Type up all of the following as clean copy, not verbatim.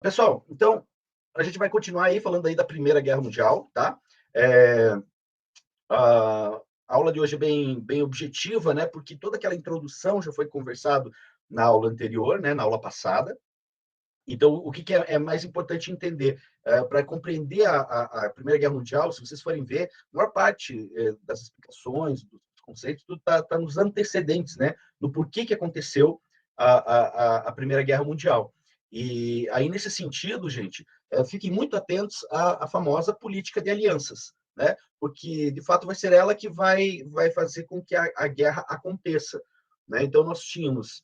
Pessoal, então, a gente vai continuar aí falando aí da Primeira Guerra Mundial, tá? É, a aula de hoje é bem objetiva, né? Porque toda aquela introdução já foi conversado na aula anterior, né? Na aula passada. Então, o que é mais importante entender? Para compreender a Primeira Guerra Mundial, se vocês forem ver, a maior parte das explicações, dos conceitos, tudo está nos antecedentes, né? No porquê que aconteceu a Primeira Guerra Mundial. E aí, nesse sentido, gente, fiquem muito atentos à famosa política de alianças, né? Porque, de fato, vai ser ela que vai fazer com que a guerra aconteça. Né? Então, nós tínhamos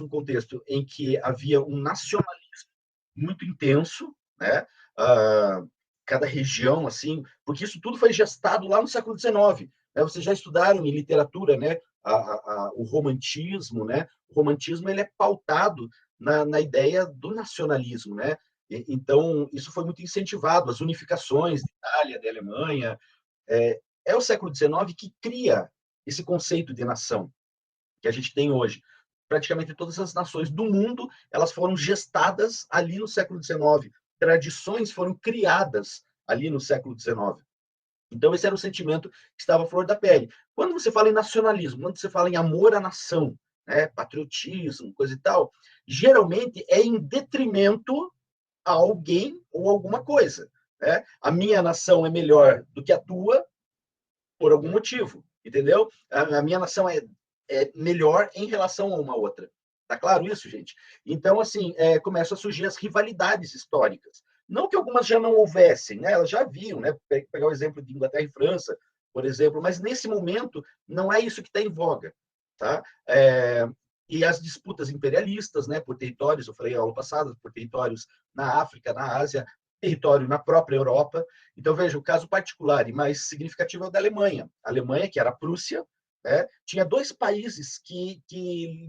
um contexto em que havia um nacionalismo muito intenso, né? Ah, cada região, assim, porque isso tudo foi gestado lá no século XIX. Né? Vocês já estudaram em literatura, né? O romantismo, né? O romantismo ele é pautado na ideia do nacionalismo, né? Então, isso foi muito incentivado, as unificações de Itália, da Alemanha. É o século XIX que cria esse conceito de nação que a gente tem hoje. Praticamente todas as nações do mundo, elas foram gestadas ali no século XIX. Tradições foram criadas ali no século XIX. Então, esse era o sentimento que estava à flor da pele. Quando você fala em nacionalismo, quando você fala em amor à nação, né, patriotismo, coisa e tal, geralmente é em detrimento a alguém ou alguma coisa. Né? A minha nação é melhor do que a tua por algum motivo, entendeu? A minha nação é melhor em relação a uma outra. Tá claro isso, gente? Então, assim, começam a surgir as rivalidades históricas. Não que algumas já não houvessem, né? Elas já haviam, né? Pegar o exemplo de Inglaterra e França, por exemplo, mas nesse momento não é isso que está em voga, tá? E as disputas imperialistas, né, por territórios, eu falei a aula passada, por territórios na África, na Ásia, território na própria Europa. Então, veja, o caso particular e mais significativo é o da Alemanha. A Alemanha, que era a Prússia, né, tinha dois países que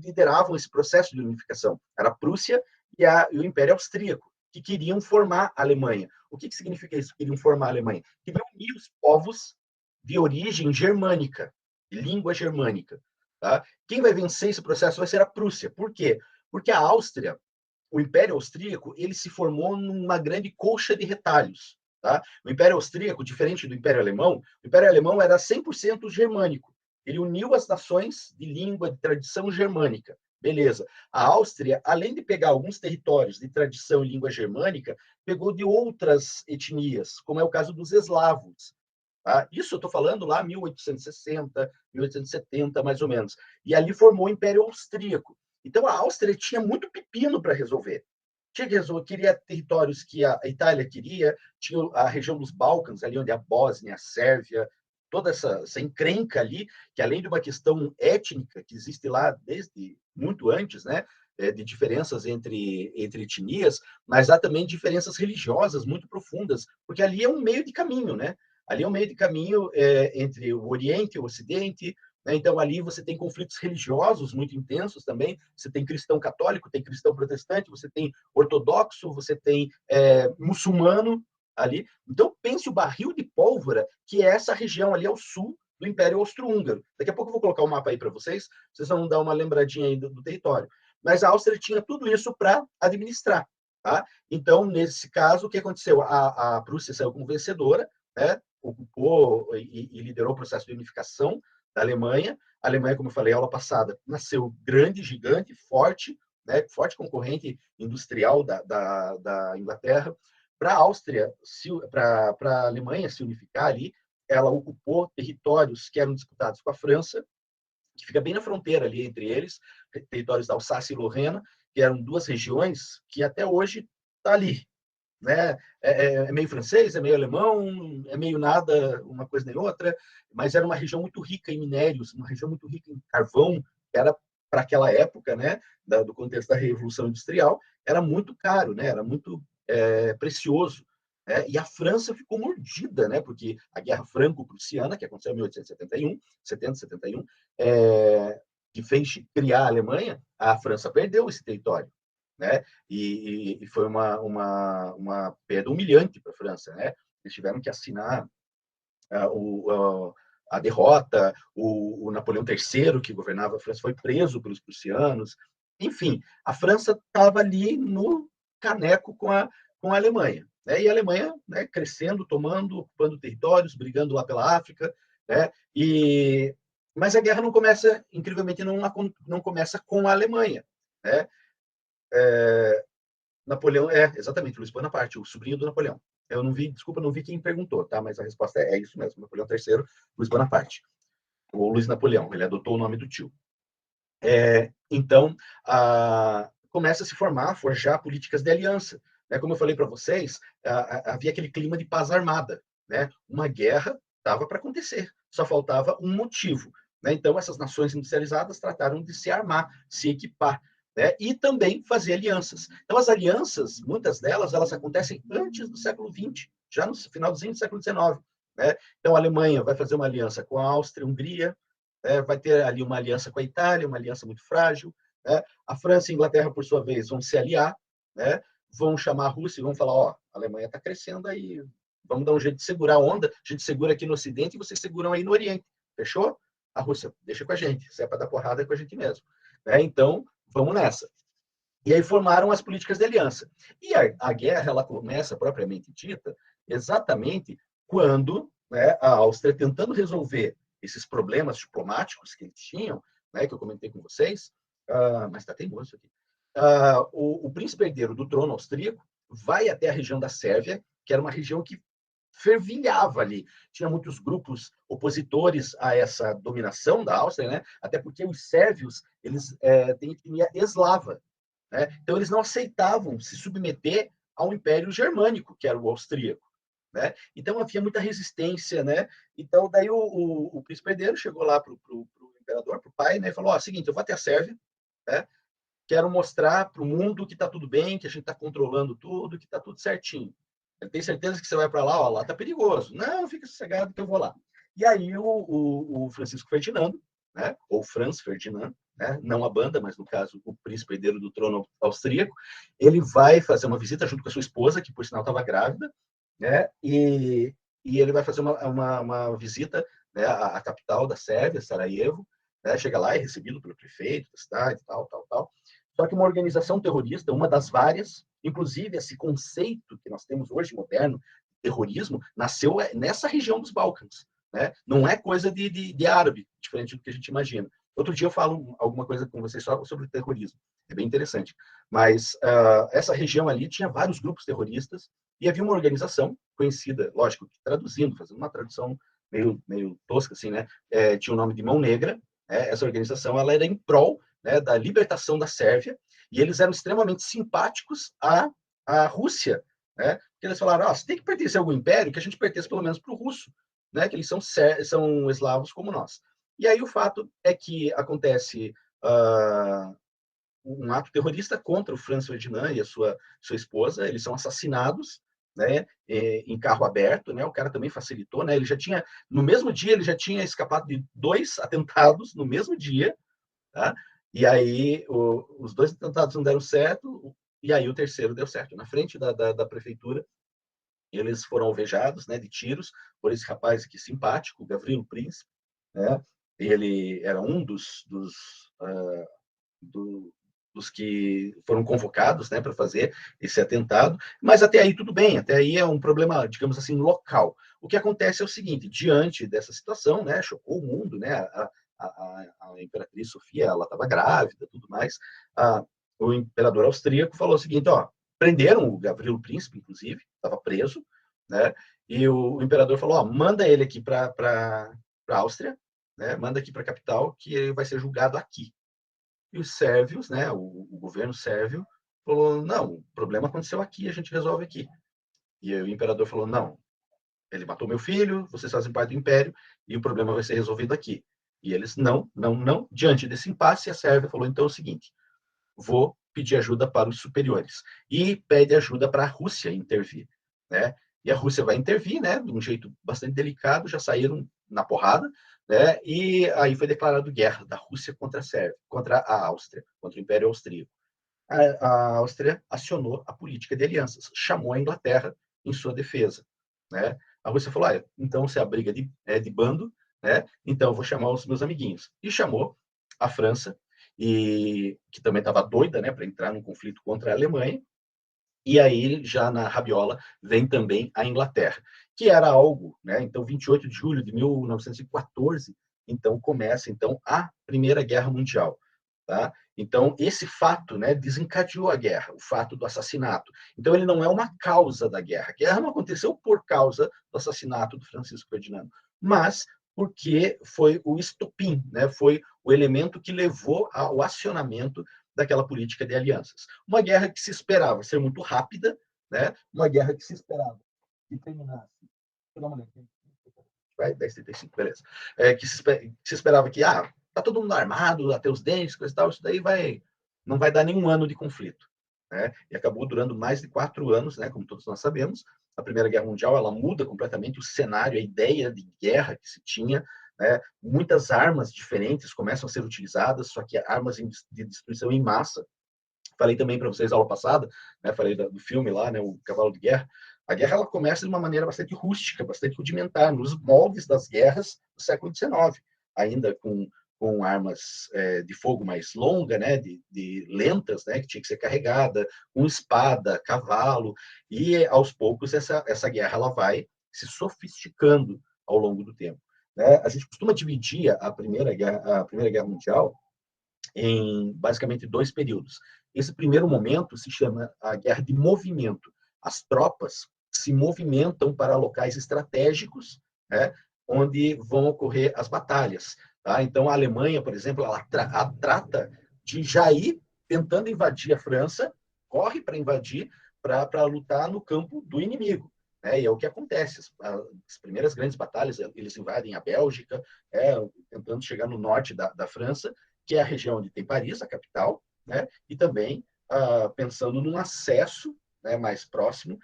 lideravam esse processo de unificação. Era a Prússia e o Império Austríaco, que queriam formar a Alemanha. O que significa isso? Queriam formar a Alemanha? Queriam unir os povos de origem germânica, de língua germânica. Tá? Quem vai vencer esse processo vai ser a Prússia. Por quê? Porque a Áustria, o Império Austríaco, ele se formou numa grande colcha de retalhos. Tá? O Império Austríaco, diferente do o Império Alemão era 100% germânico. Ele uniu as nações de língua, de tradição germânica. Beleza. A Áustria, além de pegar alguns territórios de tradição e língua germânica, pegou de outras etnias, como é o caso dos eslavos. Tá? Isso eu estou falando lá 1860, 1870, mais ou menos. E ali formou o Império Austríaco. Então a Áustria tinha muito pepino para resolver. Tinha que resolver, queria territórios que a Itália queria, tinha a região dos Balcãs, ali onde a Bósnia, a Sérvia, toda essa encrenca ali, que além de uma questão étnica que existe lá desde muito antes, né, de diferenças entre etnias, mas há também diferenças religiosas muito profundas, porque ali é um meio de caminho, né? Ali é um meio de caminho entre o Oriente e o Ocidente, né? Então ali você tem conflitos religiosos muito intensos também, você tem cristão católico, tem cristão protestante, você tem ortodoxo, você tem muçulmano ali. Então pense o barril de pólvora que é essa região ali ao sul do Império Austro-Húngaro. Daqui a pouco eu vou colocar o mapa aí para vocês vão dar uma lembradinha aí do território. Mas a Áustria tinha tudo isso para administrar. Tá? Então, nesse caso, o que aconteceu? A Prússia saiu como vencedora, né? Ocupou e liderou o processo de unificação da Alemanha. A Alemanha, como eu falei aula passada, nasceu grande, gigante, forte, né? Forte concorrente industrial da Inglaterra. Para a Áustria, para a Alemanha se unificar ali, ela ocupou territórios que eram disputados com a França, que fica bem na fronteira ali entre eles, territórios da Alsácia e Lorena, que eram duas regiões que até hoje está ali, né? É meio francês, é meio alemão, é meio nada, uma coisa nem outra, mas era uma região muito rica em minérios, uma região muito rica em carvão, que era para aquela época, né, do contexto da Revolução Industrial, era muito caro, né, era muito precioso. E a França ficou mordida, né, porque a Guerra Franco-Prussiana, que aconteceu em 1871, 70, 71, que fez criar a Alemanha, a França perdeu esse território. Né? E foi uma perda humilhante para a França. Né? Eles tiveram que assinar a derrota, o Napoleão III, que governava a França, foi preso pelos prussianos. Enfim, a França estava ali no caneco com a Alemanha. Né? E a Alemanha, né, crescendo, tomando, ocupando territórios, brigando lá pela África. Né? Mas a guerra não começa, incrivelmente, não começa com a Alemanha. Né? Napoleão, exatamente, Luiz Bonaparte, o sobrinho do Napoleão. Eu não vi, desculpa, não vi quem perguntou, tá? Mas a resposta é isso mesmo, Napoleão III, Luiz Bonaparte. O Luiz Napoleão, ele adotou o nome do tio. Então, começa a se formar, a forjar políticas de aliança. Né? Como eu falei para vocês, havia aquele clima de paz armada. Né? Uma guerra estava para acontecer, só faltava um motivo. Né? Então, essas nações industrializadas trataram de se armar, se equipar. Né? E também fazer alianças. Então, as alianças, muitas delas, elas acontecem antes do século XX, já no finalzinho do século XIX. Né? Então, a Alemanha vai fazer uma aliança com a Áustria, a Hungria, vai ter ali uma aliança com a Itália, uma aliança muito frágil. Né? A França e a Inglaterra, por sua vez, vão se aliar, né? Vão chamar a Rússia e vão falar: ó, a Alemanha está crescendo aí, vamos dar um jeito de segurar a onda, a gente segura aqui no Ocidente e vocês seguram aí no Oriente. Fechou? A Rússia, deixa com a gente, se é para dar porrada, é com a gente mesmo. Né? Então, vamos nessa. E aí formaram as políticas de aliança. E a guerra, ela começa, propriamente dita, exatamente quando, né, a Áustria, tentando resolver esses problemas diplomáticos que eles tinham, né, que eu comentei com vocês, mas está teimoso aqui, o príncipe herdeiro do trono austríaco vai até a região da Sérvia, que era uma região que fervilhava ali. Tinha muitos grupos opositores a essa dominação da Áustria, né? Até porque os sérvios eles têm etnia eslava. Né? Então, eles não aceitavam se submeter ao Império Germânico, que era o austríaco. Né? Então, havia muita resistência. Né? Então, daí o príncipe herdeiro chegou lá para o imperador, para o pai, né? E falou: seguinte, eu vou até a Sérvia, né? Quero mostrar para o mundo que está tudo bem, que a gente está controlando tudo, que está tudo certinho. Eu tenho certeza que você vai para lá, ó, lá está perigoso. Não, fica sossegado que eu vou lá. E aí o Francisco Ferdinando, né, ou Franz Ferdinand, né, não a banda, mas no caso o príncipe herdeiro do trono austríaco, ele vai fazer uma visita junto com a sua esposa, que por sinal estava grávida, né, e ele vai fazer uma visita, né, à capital da Sérvia, Sarajevo, né, chega lá e é recebido pelo prefeito da cidade, tal, tal, tal. Só que uma organização terrorista, uma das várias, inclusive esse conceito que nós temos hoje moderno, terrorismo, nasceu nessa região dos Balcãs. Né? Não é coisa de árabe, diferente do que a gente imagina. Outro dia eu falo alguma coisa com vocês só sobre o terrorismo. É bem interessante. Mas essa região ali tinha vários grupos terroristas e havia uma organização conhecida, lógico, traduzindo, fazendo uma tradução meio tosca, assim, né? Tinha o nome de Mão Negra. Essa organização ela era em prol, né, da libertação da Sérvia, e eles eram extremamente simpáticos à Rússia, né? Porque eles falaram: você tem que pertencer a algum império que a gente pertence pelo menos para o russo, né? Que eles são eslavos como nós. E aí o fato é que acontece um ato terrorista contra o Franz Ferdinand e a sua esposa, eles são assassinados, né, em carro aberto, né? O cara também facilitou, né? Ele já tinha, no mesmo dia, ele já tinha escapado de 2 atentados no mesmo dia, tá? E aí os 2 atentados não deram certo, e aí o terceiro deu certo. Na frente da prefeitura, eles foram alvejados, né, de tiros por esse rapaz aqui simpático, Gavrilo Príncipe, né? Ele era um dos que foram convocados, né, para fazer esse atentado, mas até aí tudo bem, até aí é um problema, digamos assim, local. O que acontece é o seguinte: diante dessa situação, né, chocou o mundo, né, a imperatriz Sofia, ela estava grávida, tudo mais, o imperador austríaco falou o seguinte: prenderam o Gavrilo Príncipe, inclusive, estava preso, né, e o imperador falou: manda ele aqui para a Áustria, né, manda aqui para a capital, que ele vai ser julgado aqui. E os sérvios, né, o governo sérvio, falou: não, o problema aconteceu aqui, a gente resolve aqui. E o imperador falou: não, ele matou meu filho, vocês fazem parte do império e o problema vai ser resolvido aqui. E eles: não, não, não. Diante desse impasse, a Sérvia falou: então é o seguinte, vou pedir ajuda para os superiores. E pede ajuda para a Rússia intervir. Né? E a Rússia vai intervir, né, de um jeito bastante delicado, já saíram na porrada, né? E aí foi declarado guerra da Rússia contra a Sérvia, contra a Áustria, contra o Império Austríaco. A Áustria acionou a política de alianças, chamou a Inglaterra em sua defesa. Né? A Rússia falou: então se a briga é de bando, né? Então eu vou chamar os meus amiguinhos. E chamou a França, que também estava doida, né, para entrar num conflito contra a Alemanha, E aí, já na rabiola, vem também a Inglaterra, que era algo, né? Então, 28 de julho de 1914, então começa então a Primeira Guerra Mundial, tá? Então, esse fato, né, desencadeou a guerra, o fato do assassinato. Então, ele não é uma causa da guerra. A guerra não aconteceu por causa do assassinato do Francisco Ferdinando, mas porque foi o estopim, né? Foi o elemento que levou ao acionamento daquela política de alianças. Uma guerra que se esperava ser muito rápida, né? Uma guerra que se esperava que terminasse. Deixa eu dar uma olhada. Vai, 10h35, beleza. Que se esperava que, tá todo mundo armado, até os dentes, coisa e tal, isso daí não vai dar nenhum ano de conflito. Né? E acabou durando mais de 4 anos, né? Como todos nós sabemos. A Primeira Guerra Mundial, ela muda completamente o cenário, a ideia de guerra que se tinha, né? Muitas armas diferentes começam a ser utilizadas, só que armas de destruição em massa. Falei também para vocês aula passada, né? Falei do filme lá, né? O Cavalo de Guerra. A guerra ela começa de uma maneira bastante rústica, bastante rudimentar, nos moldes das guerras do século XIX, ainda com armas de fogo mais longa, né? De lentas, né? Que tinha que ser carregada, com espada, cavalo, e aos poucos essa guerra ela vai se sofisticando ao longo do tempo. Né? A gente costuma dividir a Primeira Guerra Mundial em basicamente 2 períodos. Esse primeiro momento se chama a guerra de movimento. As tropas se movimentam para locais estratégicos, né, onde vão ocorrer as batalhas. Tá? Então, a Alemanha, por exemplo, ela trata de já ir tentando invadir a França, corre para invadir, para lutar no campo do inimigo. E é o que acontece. As primeiras grandes batalhas, eles invadem a Bélgica, tentando chegar no norte da França, que é a região onde tem Paris, a capital, né? E também pensando num acesso, né, mais próximo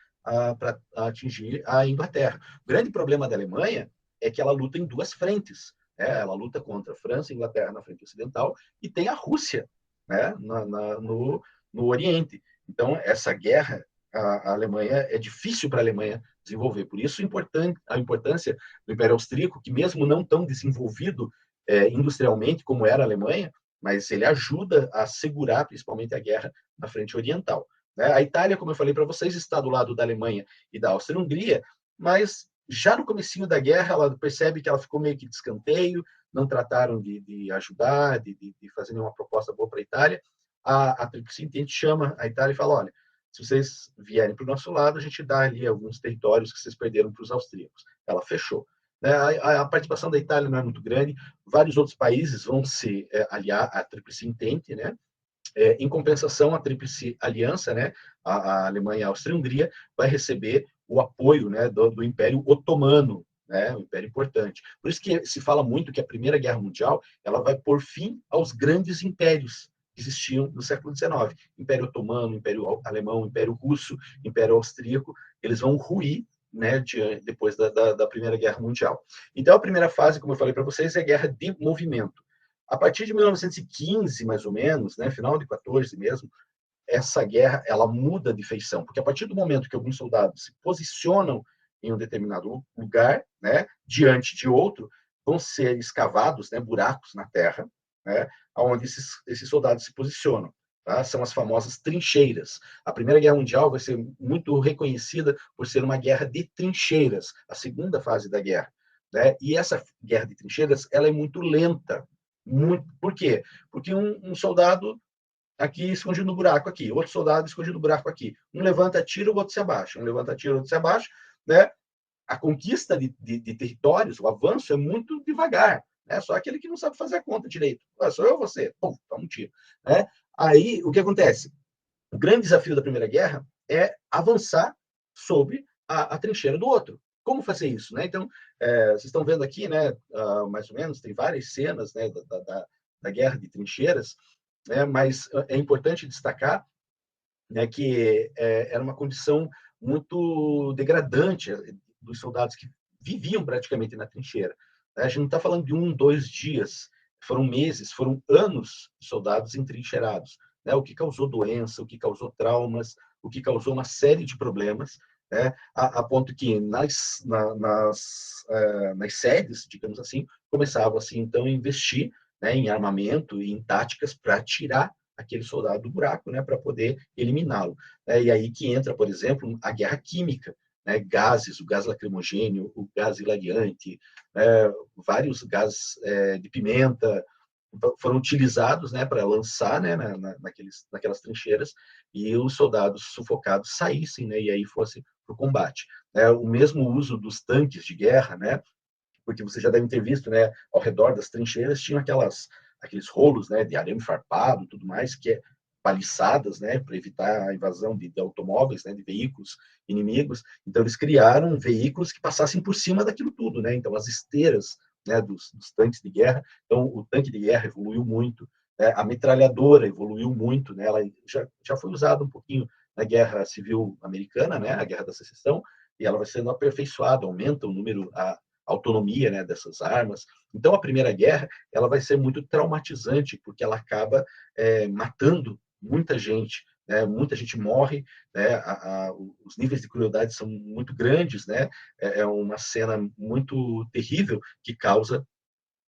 para atingir a Inglaterra. O grande problema da Alemanha é que ela luta em 2 frentes. Né? Ela luta contra a França e a Inglaterra na frente ocidental e tem a Rússia, né, no Oriente. Então, essa guerra, a Alemanha, é difícil para a Alemanha desenvolver. Por isso, a importância do Império Austríaco, que mesmo não tão desenvolvido industrialmente como era a Alemanha, mas ele ajuda a segurar principalmente a guerra na frente oriental. Né? A Itália, como eu falei para vocês, está do lado da Alemanha e da Áustria-Hungria, mas já no comecinho da guerra ela percebe que ela ficou meio que de escanteio, não trataram de ajudar, de fazer nenhuma proposta boa para a Itália. A Tríplice Entente chama a Itália e fala, olha, se vocês vierem para o nosso lado, a gente dá ali alguns territórios que vocês perderam para os austríacos. Ela fechou. Né? A participação da Itália não é muito grande, vários outros países vão se aliar à Tríplice Entente, né? Em compensação, a Tríplice Aliança, né? A Alemanha, a Áustria e a Hungria, vai receber o apoio, né, do Império Otomano, né? Um império importante. Por isso que se fala muito que a Primeira Guerra Mundial ela vai pôr fim aos grandes impérios que existiam no século XIX. Império Otomano, Império Alemão, Império Russo, Império Austríaco, eles vão ruir, né, depois da Primeira Guerra Mundial. Então, a primeira fase, como eu falei para vocês, é a guerra de movimento. A partir de 1915, mais ou menos, né, final de 14 mesmo, essa guerra ela muda de feição, porque a partir do momento que alguns soldados se posicionam em um determinado lugar, né, diante de outro, vão ser escavados, né, buracos na terra, né, onde esses soldados se posicionam. Tá? São as famosas trincheiras. A Primeira Guerra Mundial vai ser muito reconhecida por ser uma guerra de trincheiras, a segunda fase da guerra. Né? E essa guerra de trincheiras ela é muito lenta. Por quê? Porque um soldado aqui escondido no buraco aqui, outro soldado escondido no buraco aqui. Um levanta, tira, o outro se abaixa. Um levanta, tira, o outro se abaixa. Né? A conquista de territórios, o avanço é muito devagar. Né? Só aquele que não sabe fazer a conta direito. Sou eu ou você? Pum, toma um tiro. Né? Aí, o que acontece? O grande desafio da Primeira Guerra é avançar sobre a trincheira do outro. Como fazer isso? Né? Então, vocês estão vendo aqui, né, mais ou menos, tem várias cenas, né, da guerra de trincheiras, né, mas é importante destacar, né, que era uma condição muito degradante dos soldados que viviam praticamente na trincheira. A gente não está falando de 1, 2 dias, foram meses, foram anos de soldados entrincheirados, né, o que causou doença, o que causou traumas, o que causou uma série de problemas, né, a ponto que nas sedes, digamos assim, começavam assim, então, a investir, né, em armamento e em táticas para tirar aquele soldado do buraco, né, para poder eliminá-lo. E aí que entra, por exemplo, a guerra química, né, gases, o gás lacrimogênio, o gás hilariante, vários gases de pimenta foram utilizados, né, para lançar, né, naquelas trincheiras, e os soldados sufocados saíssem, né, e aí fossem para o combate. O mesmo uso dos tanques de guerra, né, porque você já deve ter visto, né, ao redor das trincheiras tinham aqueles rolos, né, de arame farpado, tudo mais, que é paliçadas, né, para evitar a invasão de automóveis, né, de veículos inimigos. Então eles criaram veículos que passassem por cima daquilo tudo, né? Então as esteiras, né, dos tanques de guerra. Então o tanque de guerra evoluiu muito, né? A metralhadora evoluiu muito, né? Ela já foi usada um pouquinho na Guerra Civil Americana, né, a Guerra da Secessão, e ela vai sendo aperfeiçoada, aumenta o número, a autonomia, né, dessas armas. Então, a Primeira Guerra ela vai ser muito traumatizante, porque ela acaba matando muita gente, né? Muita gente morre, né? Os níveis de crueldade são muito grandes, né? É uma cena muito terrível que causa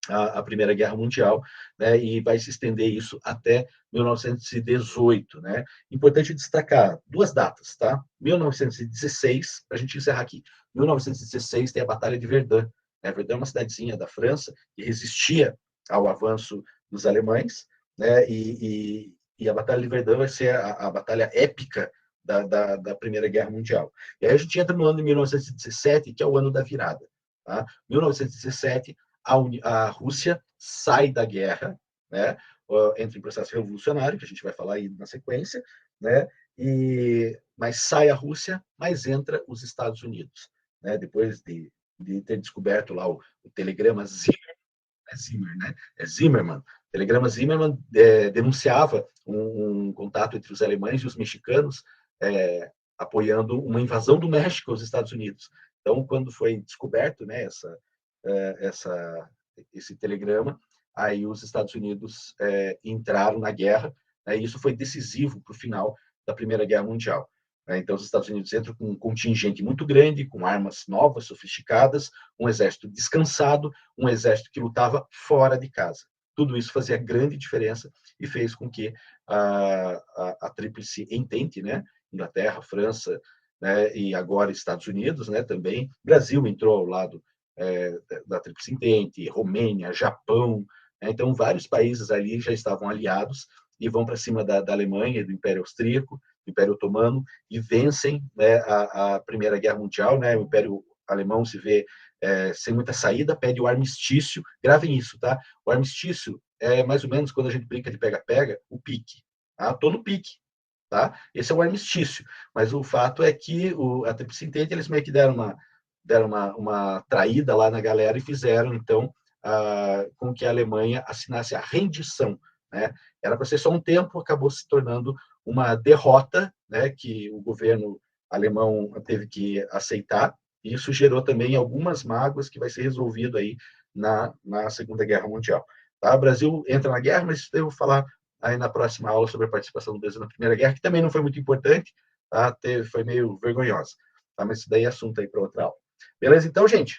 a Primeira Guerra Mundial, né, e vai se estender isso até 1918. Né? Importante destacar duas datas, tá? 1916, para a gente encerrar aqui. 1916 tem a Batalha de Verdun. Né? Verdun é uma cidadezinha da França que resistia ao avanço dos alemães, né? E a Batalha de Verdun vai ser a batalha épica da Primeira Guerra Mundial. E aí a gente entra no ano de 1917, que é o ano da virada. Tá? 1917, a Rússia sai da guerra, né, entra em processo revolucionário, que a gente vai falar aí na sequência, né, mas sai a Rússia, mas entra os Estados Unidos, né, depois de ter descoberto lá o telegrama Zimmermann. O telegrama Zimmermann denunciava um contato entre os alemães e os mexicanos, apoiando uma invasão do México aos Estados Unidos. Então, quando foi descoberto, né, esse telegrama, aí os Estados Unidos entraram na guerra, né, e isso foi decisivo para o final da Primeira Guerra Mundial. Então, os Estados Unidos entram com um contingente muito grande, com armas novas, sofisticadas, um exército descansado, um exército que lutava fora de casa. Tudo isso fazia grande diferença e fez com que a Tríplice Entente, né, Inglaterra, França, né, e agora Estados Unidos, né, também, Brasil entrou ao lado da Tríplice Entente, Romênia, Japão, né, então vários países ali já estavam aliados e vão para cima da Alemanha, do Império Austríaco, do Império Otomano, e vencem, né, a Primeira Guerra Mundial. Né, o Império Alemão se vê sem muita saída, pede o armistício. Gravem isso, tá? O armistício é mais ou menos, quando a gente brinca de pega-pega, o pique. Tá? Tô no pique. Tá? Esse é o armistício. Mas o fato é que a Tríplice Entente, eles meio que deram uma traída lá na galera e fizeram, então, com que a Alemanha assinasse a rendição. Né? Era para ser só um tempo, acabou se tornando uma derrota, né, que o governo alemão teve que aceitar, e isso gerou também algumas mágoas que vai ser resolvido aí na Segunda Guerra Mundial. Tá? O Brasil entra na guerra, mas eu vou falar aí na próxima aula sobre a participação do Brasil na Primeira Guerra, que também não foi muito importante, tá? Foi meio vergonhosa. Tá? Mas isso daí é assunto aí para outra aula. Beleza, então, gente?